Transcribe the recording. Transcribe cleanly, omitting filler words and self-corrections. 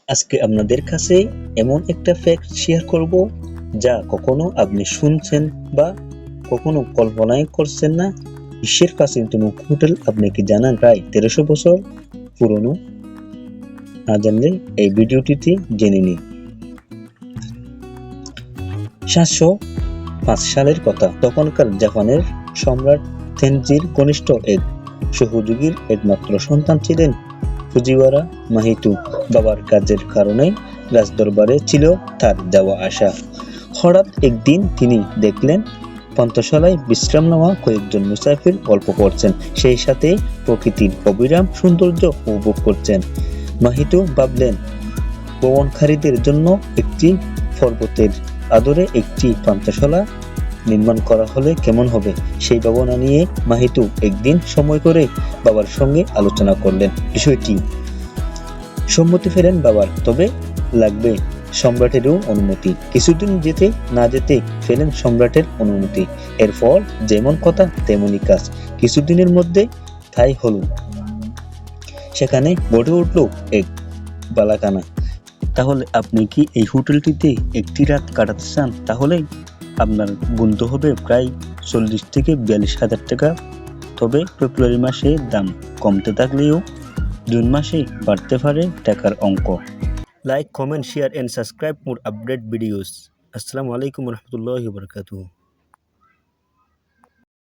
আজকে আপনাদের কাছে এমন একটা ফ্যাক্ট শেয়ার করব যা কখনো আপনি শুনছেন বা কখনো কল্পনাই করছেন না। বিশ্বের প্রাচীনতম হোটেল আপনি কি জানেন প্রায় 1300 বছর পুরনো? না জানলে এই ভিডিওটিতে জেনে নিন। 705 সালের কথা। তখনকার জাপানের সম্রাট তেনজির ঘনিষ্ঠ এক সহযোগীর একমাত্র সন্তান ছিলেন ফুজিওয়ারা মাহিতো। বাবার কাজের কারণে রাজদরবারে ছিল তার যাওয়া আসা। হঠাৎ একদিন তিনি দেখলেন পান্থশালায় বিশ্রাম নেওয়া কয়েকজন মুসাফির গল্প করছেন, সেই সাথে প্রকৃতির অবিরাম সৌন্দর্য উপভোগ করছেন। মাহিতো ভাবলেন, ভ্রমণকারীদের জন্য একটি পর্বতের আদরে একটি পান্থশালা নির্মাণ করা হলে কেমন হবে। সেই ভাবনা নিয়ে মাহিতো একদিন সময় করে বাবার সঙ্গে আলোচনা করলেন বিষয়টি। সম্মতি পেলেন বাবার, তবে লাগবে সম্রাটেরও অনুমতি। কিছুদিন যেতে না যেতে পেলেন সম্রাটের অনুমতি। এরপর যেমন কথা তেমনই কাজ। কিছুদিনের মধ্যে তাই হলো। সেখানে গড়ে উঠল এক বালাখানা। তাহলে আপনি কি এই হোটেলটিতে একটি রাত কাটাতে চান? তাহলে আপনার গুনতে হবে প্রায় 40 থেকে 42 হাজার টাকা। তবে ফেব্রুয়ারি মাসে দাম কমতে থাকলেও জুন মাসে বাড়তে পারে টাকার অঙ্ক। Like, comment, share and subscribe for update videos. আসসালামু আলাইকুম রহমতুল্লাহি ওয়া বারাকাতুহু।